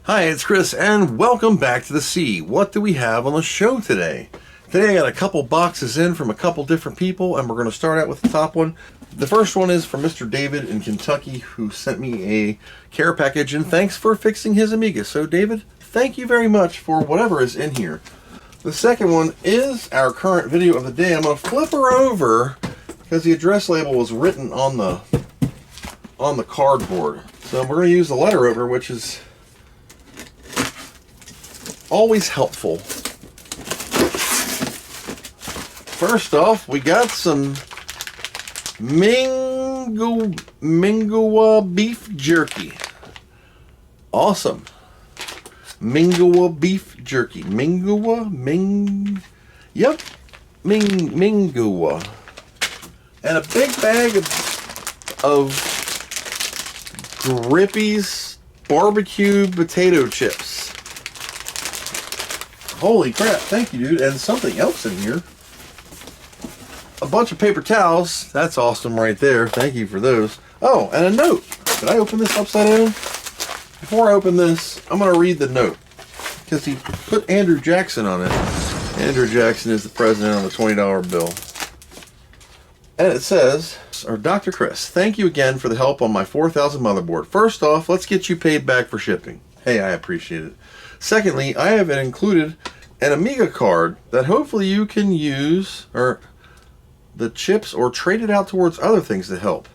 Hi, it's Chris, and welcome back to the C. What do we have on the show today? Today I got a couple boxes in from a couple different people, and we're going to start out with the top one. The first one is from Mr. David in Kentucky, who sent me a care package, and thanks for fixing his Amiga. So David, thank you very much for whatever is in here. The second one is our current video of the day. I'm going to flip her over because the address label was written on the cardboard. So we're going to use the letter opener, which is always helpful. First off, we got some Mingawa beef jerky. Awesome. Mingawa beef jerky. Mingawa? Yep. Mingawa. And a big bag of Grippy's barbecue potato chips. Holy crap, thank you, dude. And something else in here. A bunch of paper towels. That's awesome right there. Thank you for those. Oh, and a note. Did I open this upside down? Before I open this, I'm going to read the note. Because he put Andrew Jackson on it. Andrew Jackson is the president on the $20 bill. And it says, Dr. Chris, thank you again for the help on my 4000 motherboard. First off, let's get you paid back for shipping. Hey, I appreciate it. Secondly, I have included an Amiga card that hopefully you can use or the chips or trade it out towards other things to help.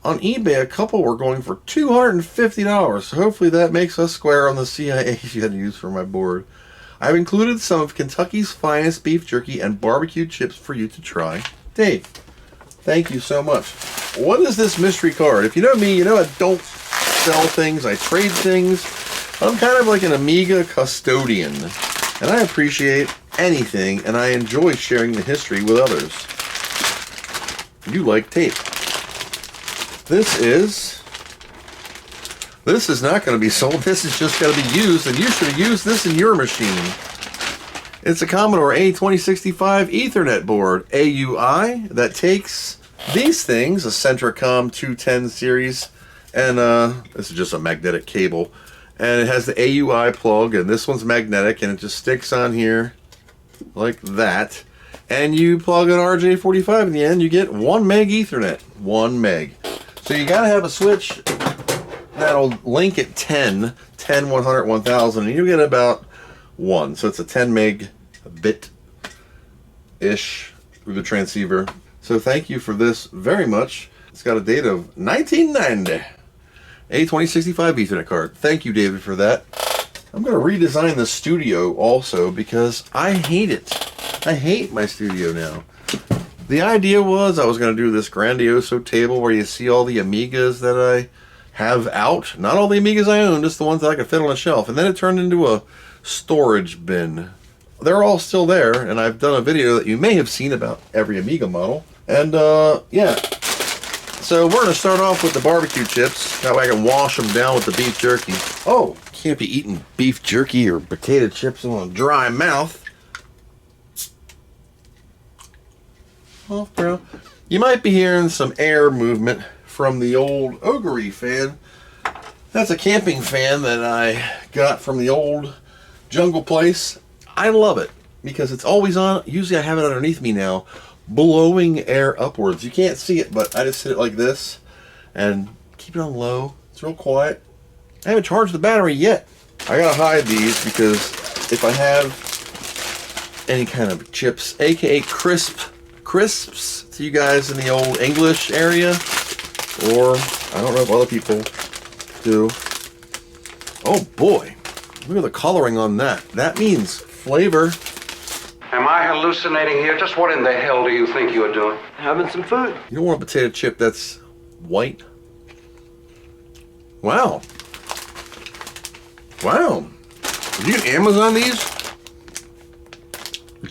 On eBay, a couple were going for $250, so hopefully that makes us square on the CIAs you had to use for my board. I've included some of Kentucky's finest beef jerky and barbecue chips for you to try. Dave, thank you so much. What is this mystery card? If you know me, you know I don't sell things, I trade things. I'm kind of like an Amiga custodian, and I appreciate anything, and I enjoy sharing the history with others. You like tape. This is not going to be sold. This is just going to be used, and you should have used this in your machine. It's a Commodore A2065 Ethernet board, AUI, that takes these things, a Centricom 210 series, and this is just a magnetic cable. And it has the AUI plug, and this one's magnetic, and it just sticks on here like that. And you plug an RJ45 in the end, you get 1 meg Ethernet. 1 meg. So you gotta have a switch that'll link at 10, 100, 1000, and you get about 1. So it's a 10 meg bit-ish through the transceiver. So thank you for this very much. It's got a date of 1990. A2065 Ethernet card. Thank you, David, for that. I'm going to redesign the studio also because I hate it. I hate my studio now. The idea was I was going to do this grandioso table where you see all the Amigas that I have out. Not all the Amigas I own, just the ones that I could fit on a shelf. And then it turned into a storage bin. They're all still there, and I've done a video that you may have seen about every Amiga model. And, yeah. So we're going to start off with the barbecue chips. That way I can wash them down with the beef jerky. Oh, can't be eating beef jerky or potato chips on a dry mouth. Oh, bro. You might be hearing some air movement from the old Ogre fan. That's a camping fan that I got from the old jungle place. I love it because it's always on. Usually I have it underneath me now, blowing air upwards. You can't see it, but I just hit it like this and keep it on low. It's real quiet. I haven't charged the battery yet. I gotta hide these because if I have any kind of chips, aka crisps to you guys in the old English area, or I don't know if other people do. Oh boy, look at the coloring on that. That means flavor. Am I hallucinating here? Just what in the hell do you think you're doing? Having some food. You don't want a potato chip that's white? Wow. Wow. Did you Amazon these?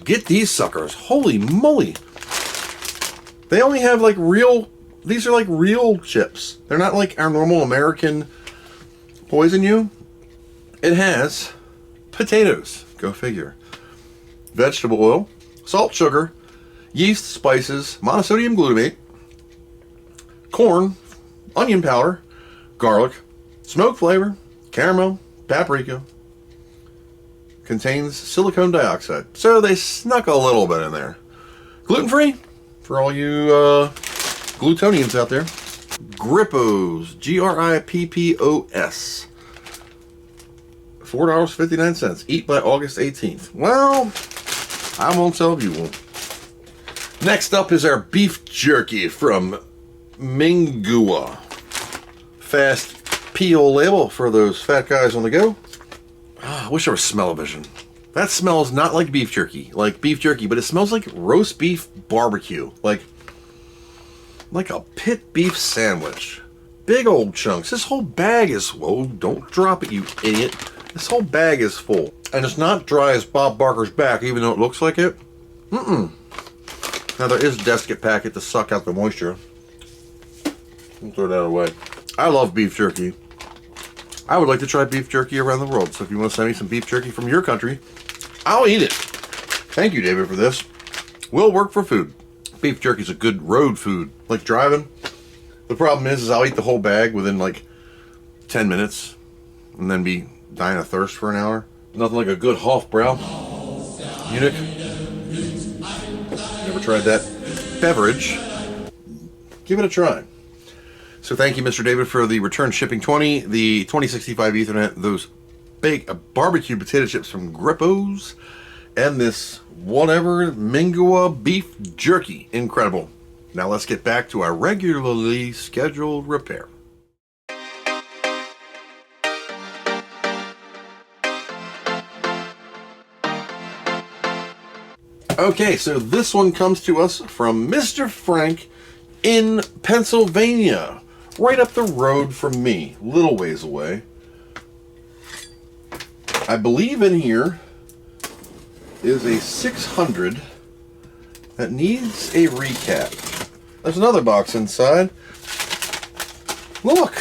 Get these suckers. Holy moly. They only have like real, these are like real chips. They're not like our normal American poison you. It has potatoes. Go figure. Vegetable oil, salt, sugar, yeast, spices, monosodium glutamate, corn, onion powder, garlic, smoke flavor, caramel, paprika. Contains silicone dioxide. So they snuck a little bit in there. Gluten-free for all you glutonians out there. Grippos, Grippos, $4.59. Eat by August 18th. Well, I won't tell if you won't. Next up is our beef jerky from Mingua. Fast peel label for those fat guys on the go. I wish there was smell-o-vision. That smells not like beef jerky, but it smells like roast beef barbecue. Like a pit beef sandwich. Big old chunks. This whole bag is, whoa, don't drop it, you idiot. This whole bag is full. And it's not dry as Bob Barker's back, even though it looks like it. Now there is a desiccant packet to suck out the moisture. I'll throw that away. I love beef jerky. I would like to try beef jerky around the world. So if you want to send me some beef jerky from your country, I'll eat it. Thank you, David, for this. Will work for food. Beef jerky is a good road food. Like driving. The problem is I'll eat the whole bag within like 10 minutes. And then be dying of thirst for an hour. Nothing like a good Hofbrau. Munich. Never tried that beverage. Give it a try. So thank you, Mr. David, for the return shipping 20, the 2065 Ethernet, those big barbecue potato chips from Grippos, and this whatever Mingua beef jerky. Incredible. Now let's get back to our regularly scheduled repair. Okay, so this one comes to us from Mr. Frank in Pennsylvania. Right up the road from me, little ways away. I believe in here is a 600 that needs a recap. There's another box inside. Look,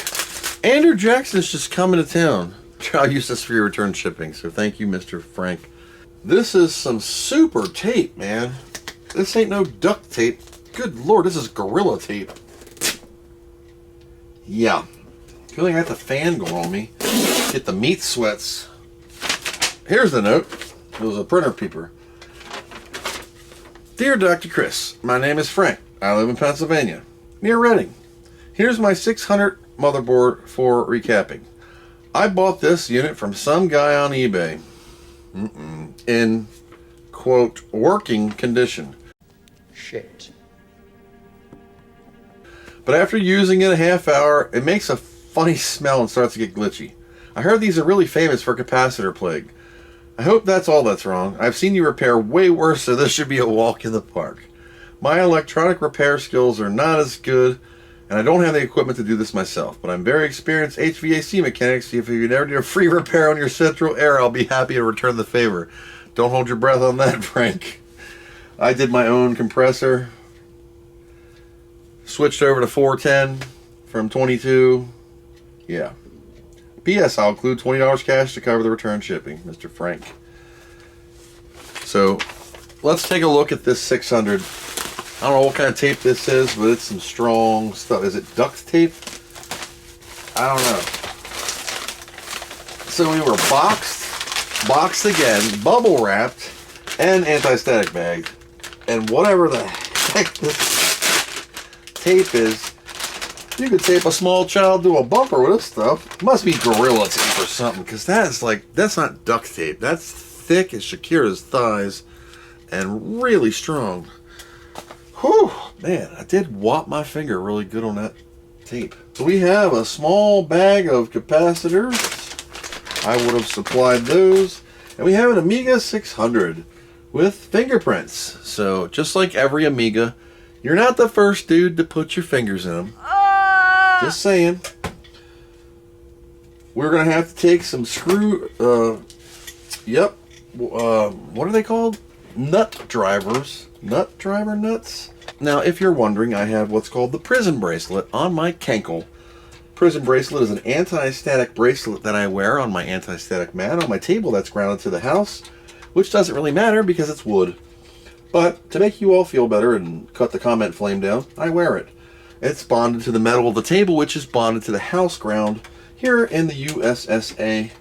Andrew Jackson's just coming to town. I'll use this for your return shipping, so thank you, Mr. Frank. This is some super tape, man. This ain't no duct tape. Good Lord, this is Gorilla Tape. Yeah. I feel like I got the fan going on me. Get the meat sweats. Here's the note. It was a printer peeper. Dear Dr. Chris, my name is Frank. I live in Pennsylvania, near Reading. Here's my 600 motherboard for recapping. I bought this unit from some guy on eBay. In, quote, working condition. Shit. But after using it a half hour, it makes a funny smell and starts to get glitchy. I heard these are really famous for capacitor plague. I hope that's all that's wrong. I've seen you repair way worse, so this should be a walk in the park. My electronic repair skills are not as good, and I don't have the equipment to do this myself, but I'm very experienced HVAC mechanic, so if you never do a free repair on your central air, I'll be happy to return the favor. Don't hold your breath on that, Frank. I did my own compressor. Switched over to 410 from 22. Yeah. P.S. I'll include $20 cash to cover the return shipping, Mr. Frank. So, let's take a look at this 600. I don't know what kind of tape this is, but it's some strong stuff. Is it duct tape? I don't know. So we were boxed again, bubble wrapped, and anti-static bagged. And whatever the heck this tape is, you could tape a small child to a bumper with this stuff. It must be Gorilla Tape or something, because that's not duct tape. That's thick as Shakira's thighs and really strong. Whew, man, I did whop my finger really good on that tape. So we have a small bag of capacitors. I would have supplied those. And we have an Amiga 600 with fingerprints. So just like every Amiga, you're not the first dude to put your fingers in them. Just saying. We're going to have to take some what are they called? Nut drivers. Nut driver nuts? Now, if you're wondering, I have what's called the prison bracelet on my cankle. Prison bracelet is an anti-static bracelet that I wear on my anti-static mat on my table that's grounded to the house, which doesn't really matter because it's wood. But to make you all feel better and cut the comment flame down, I wear it. It's bonded to the metal of the table, which is bonded to the house ground here in the USSA.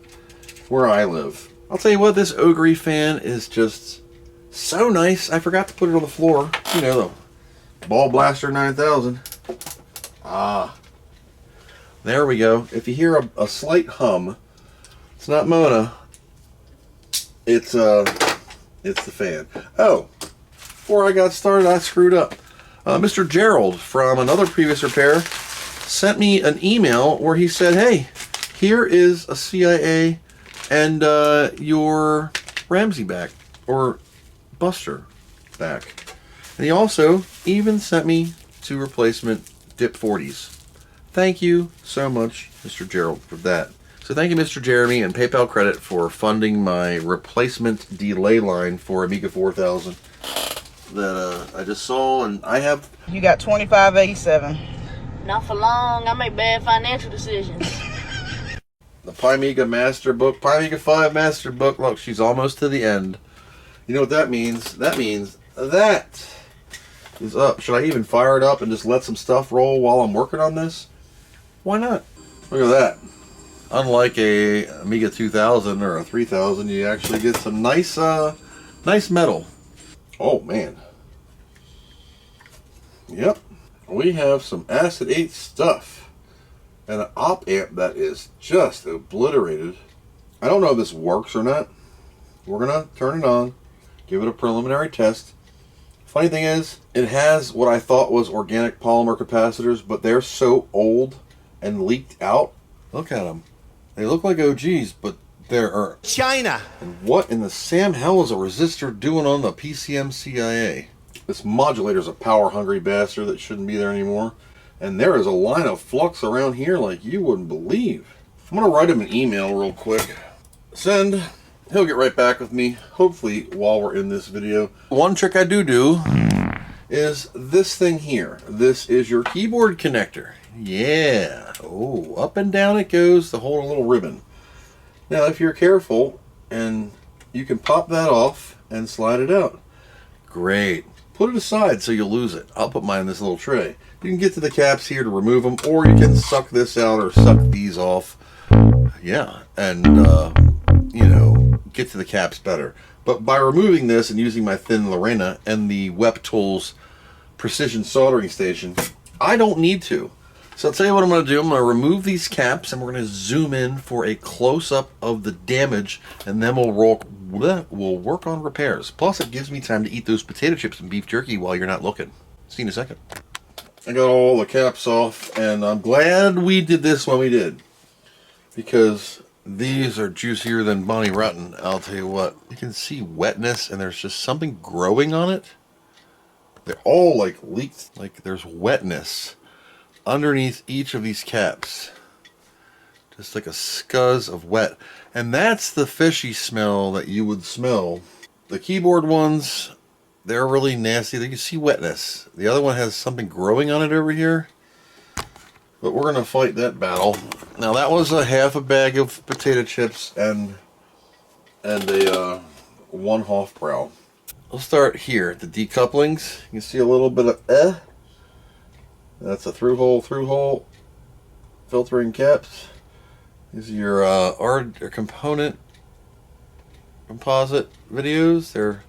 where I live. I'll tell you what, this Ogre fan is just so nice. I forgot to put it on the floor. You know, the Ball Blaster 9000. Ah, there we go. If you hear a slight hum, it's not Mona. It's the fan. Oh, before I got started, I screwed up. Mr. Gerald from another previous repair sent me an email where he said, hey, here is a CIA and your Ramsey back, or Buster back. And he also even sent me 2 replacement dip 40s. Thank you so much, Mr. Gerald, for that. So thank you, Mr. Jeremy, and PayPal credit for funding my replacement delay line for Amiga 4000 that I just saw, and I have... You got $25.87. Not for long. I make bad financial decisions. The Amiga Master Book, Amiga 5 Master Book. Look, she's almost to the end. You know what that means? That means that is up. Should I even fire it up and just let some stuff roll while I'm working on this? Why not? Look at that. Unlike a Amiga 2000 or a 3000, you actually get some nice, nice metal. Oh man. Yep. We have some Acid 8 stuff. And an op amp that is just obliterated. I don't know if this works or not. We're gonna turn it on, give it a preliminary test. Funny thing is, it has what I thought was organic polymer capacitors, but they're so old and leaked out. Look at them. They look like OGs, but they're China. And what in the Sam hell is a resistor doing on the PCM CIA? This modulator's a power-hungry bastard that shouldn't be there anymore. And there is a line of flux around here like you wouldn't believe. I'm going to write him an email real quick. Send. He'll get right back with me, hopefully while we're in this video. One trick I do is this thing here. This is your keyboard connector. Yeah. Oh, up and down it goes to hold a little ribbon. Now, if you're careful, and you can pop that off and slide it out. Great. Put it aside so you'll lose it. I'll put mine in this little tray. You can get to the caps here to remove them, or you can suck this out or suck these off. Yeah, and, you know, get to the caps better. But by removing this and using my thin Loreana and the WepTools Precision Soldering Station, I don't need to. So I'll tell you what I'm going to do. I'm going to remove these caps, and we're going to zoom in for a close-up of the damage, and then we'll work on repairs. Plus, it gives me time to eat those potato chips and beef jerky while you're not looking. See you in a second. I got all the caps off, and I'm glad we did this when we did, because these are juicier than Bonnie Rotten. I'll tell you what, you can see wetness, and there's just something growing on it. They're all like leaked, like there's wetness underneath each of these caps, just like a scuzz of wet, and that's the fishy smell that you would smell. The keyboard ones, they're really nasty. You can see wetness. The other one has something growing on it over here. But we're going to fight that battle. Now that was a half a bag of potato chips and a 1 Hofbrau. We'll start here at the decouplings. You can see a little bit of That's a through hole, filtering caps. These are your component composite videos. They're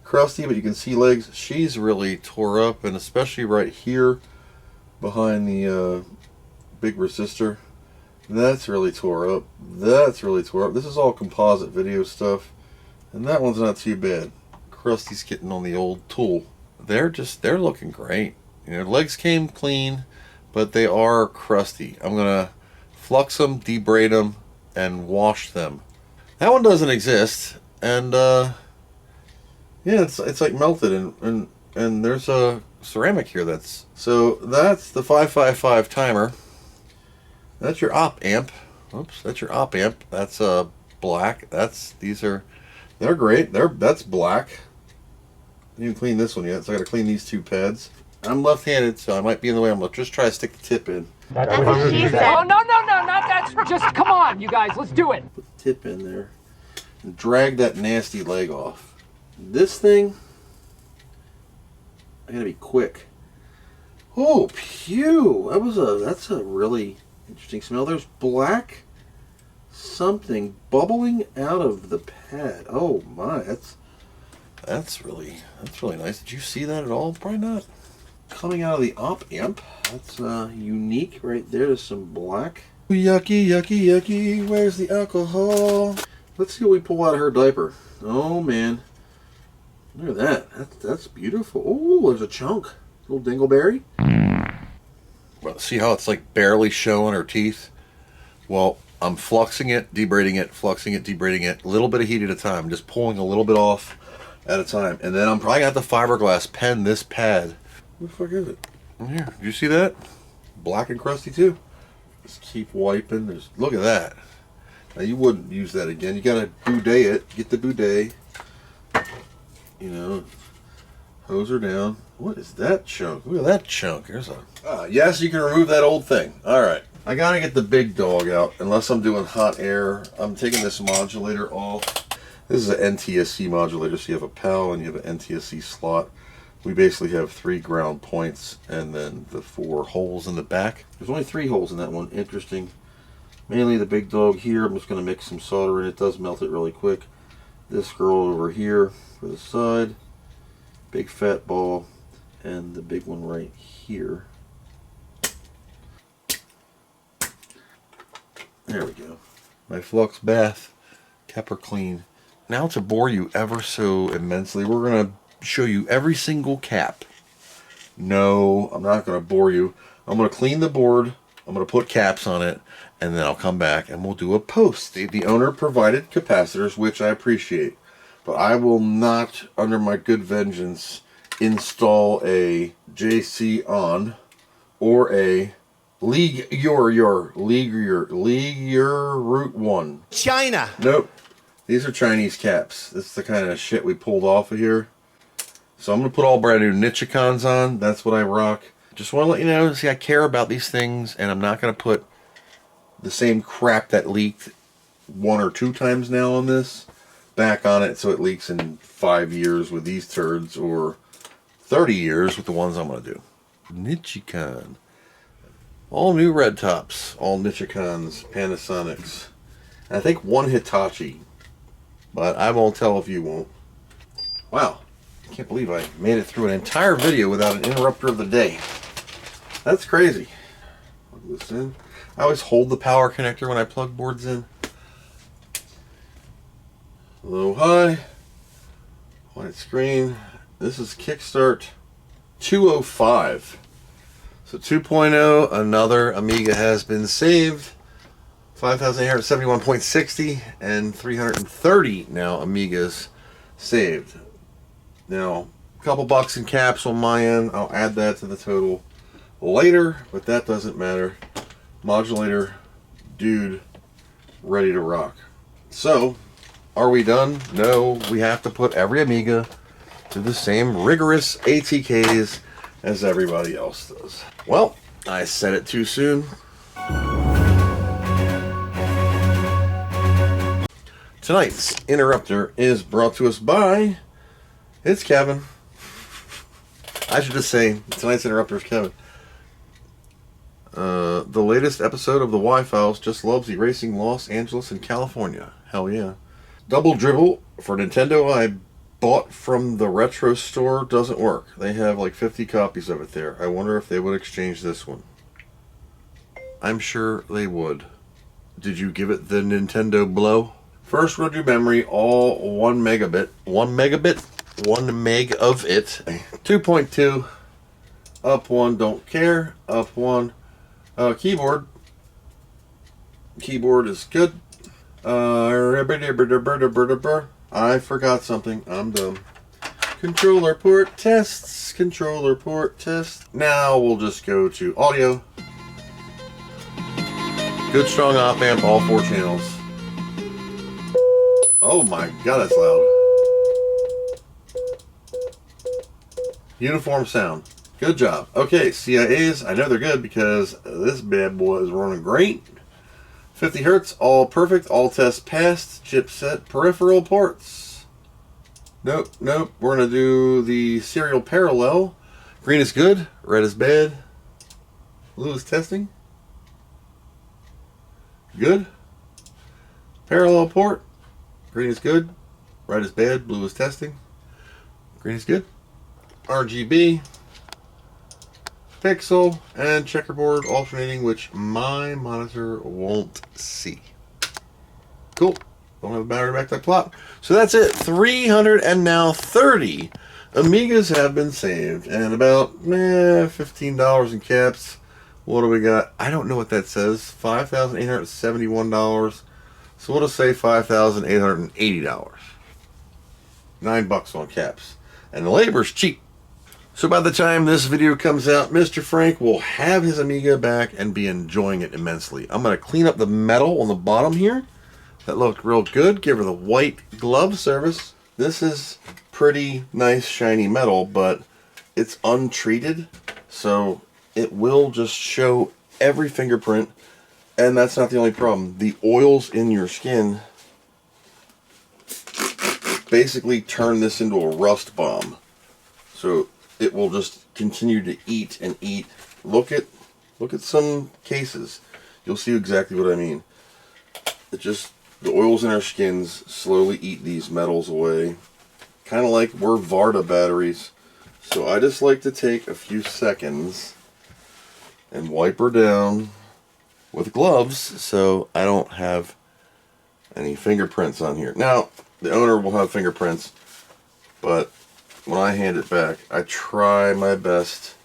crusty, but you can see legs. She's really tore up, and especially right here behind the big resistor. That's really tore up. That's really tore up. This is all composite video stuff, and that one's not too bad. Crusty's getting on the old tool. They're looking great. You know, legs came clean, but they are crusty. I'm gonna flux them, debraid them, and wash them. That one doesn't exist, and yeah, it's like melted, and there's a ceramic here that's the 555 timer. That's your op amp. Oops, that's your op amp. That's black. They're great. That's black. I didn't clean this one yet, so I got to clean these 2 pads. I'm left-handed, so I might be in the way. I'm gonna just try to stick the tip in. That's what she said. Oh, no, not that. Just come on, you guys, let's do it. Put the tip in there and drag that nasty leg off. This thing, I gotta be quick. Oh, pew! That's a really interesting smell. There's black something bubbling out of the pad. Oh my, that's really nice. Did you see that at all? Probably not. Coming out of the op amp. That's unique right there. There's some black. Yucky, yucky, yucky. Where's the alcohol? Let's see what we pull out of her diaper. Oh man. Look at that. That's beautiful. Oh, there's a chunk. Little dingleberry. Well, see how it's like barely showing her teeth? Well, I'm fluxing it, debraiding it, fluxing it, debraiding it. A little bit of heat at a time. Just pulling a little bit off at a time. And then I'm probably got the fiberglass pen this pad. What the fuck is it? Here. Did you see that? Black and crusty too. Just keep wiping. Look at that. Now you wouldn't use that again. You gotta bidet it. Get the bidet. You know, hose her down. What is that chunk? Look at that chunk. There's a... yes, you can remove that old thing. All right. I gotta get the big dog out. Unless I'm doing hot air. I'm taking this modulator off. This is an NTSC modulator. So you have a PAL and you have an NTSC slot. We basically have 3 ground points and then the 4 holes in the back. There's only 3 holes in that one. Interesting. Mainly the big dog here. I'm just going to mix some solder in. It does melt it really quick. This girl over here for the side. Big fat ball. And the big one right here. There we go. My flux bath kept her clean. Now to bore you ever so immensely, we're going to show you every single cap. No, I'm not going to bore you. I'm going to clean the board. I'm going to put caps on it. And then I'll come back and we'll do a post. The owner provided capacitors, which I appreciate. But I will not, under my good vengeance, install a JC on or a League Your Route 1. China. Nope. These are Chinese caps. This is the kind of shit we pulled off of here. So I'm going to put all brand new Nichicons on. That's what I rock. Just want to let you know, see, I care about these things, and I'm not going to put the same crap that leaked 1 or 2 times now on this back on it, so it leaks in 5 years with these turds, or 30 years with the ones I'm going to do. Nichicon. All new red tops. All Nichicons, Panasonics. And I think 1 Hitachi. But I won't tell if you won't. Wow. I can't believe I made it through an entire video without an interrupter of the day. That's crazy. Plug this in. I always hold the power connector when I plug boards in. Low, high. White screen. This is Kickstart 205. So 2.0, another Amiga has been saved. 5,871.60 and 330 now Amigas saved. Now, a couple bucks in caps on my end. I'll add that to the total later, but that doesn't matter. Modulator, dude, ready to rock. So, are we done? No, we have to put every Amiga to the same rigorous ATKs as everybody else does. Well, I said it too soon. Tonight's interrupter is brought to us by... It's Kevin. I should just say, tonight's interrupter is Kevin. The latest episode of the Y-Files just loves erasing Los Angeles and California. Hell yeah. Double Dribble for Nintendo I bought from the retro store doesn't work. They have like 50 copies of it there. I wonder if they would exchange this one. I'm sure they would. Did you give it the Nintendo blow? First, we'll do memory, all 1 megabit. 1 megabit? 1 meg of it. 2.2. Up 1, don't care. Up 1. Keyboard. Keyboard is good. I forgot something. I'm dumb. Controller port tests. Controller port test. Now we'll just go to audio. Good strong op amp, all 4 channels. Oh my god, that's loud. Uniform sound. Good job. Okay, CIAs, I know they're good because this bad boy is running great. 50 hertz, all perfect, all tests passed. Chipset peripheral ports. Nope, nope. We're going to do the serial parallel. Green is good, red is bad. Blue is testing. Good. Parallel port. Green is good. Red is bad. Blue is testing. Green is good. RGB. Pixel. And checkerboard alternating, which my monitor won't see. Cool. Don't have a battery backed up clock. So that's it. 330 Amigas have been saved. And about $15 in caps. What do we got? I don't know what that says. $5,871. So we'll just say $5,880. $9 on caps. And the labor's cheap. So by the time this video comes out, Mr. Frank will have his Amiga back and be enjoying it immensely. I'm going to clean up the metal on the bottom here. That looked real good. Give her the white glove service. This is pretty nice shiny metal, but it's untreated. So it will just show every fingerprint. And that's not the only problem. The oils in your skin basically turn this into a rust bomb. So it will just continue to eat and eat. Look at some cases. You'll see exactly what I mean. The oils in our skins slowly eat these metals away. Kind of like we're Varda batteries. So I just like to take a few seconds and wipe her down with gloves so I don't have any fingerprints on here. Now, the owner will have fingerprints, but when I hand it back, I try my best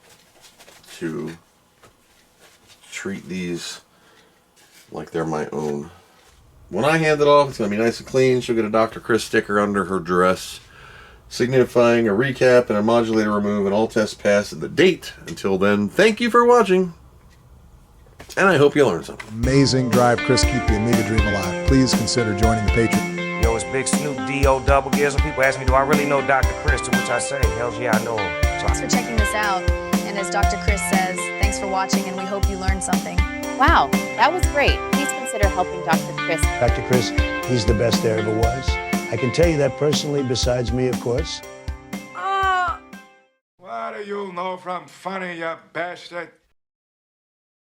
to treat these like they're my own. When I hand it off, it's going to be nice and clean. She'll get a Dr. Chris sticker under her dress, signifying a recap and a modulator remove, and all tests passed and the date. Until then, thank you for watching, and I hope you learned something. Amazing drive, Chris. Keep the Amiga dream alive. Please consider joining the Patreon. Yo, it's Big Snoop, D.O. Double Gears, and people ask me, do I really know Dr. Chris? To which I say, hells yeah, I know him. Thanks for checking this out. And as Dr. Chris says, thanks for watching, and we hope you learned something. Wow, that was great. Please consider helping Dr. Chris. Dr. Chris, he's the best there ever was. I can tell you that personally, besides me, of course. What do you know from funny, you bastard?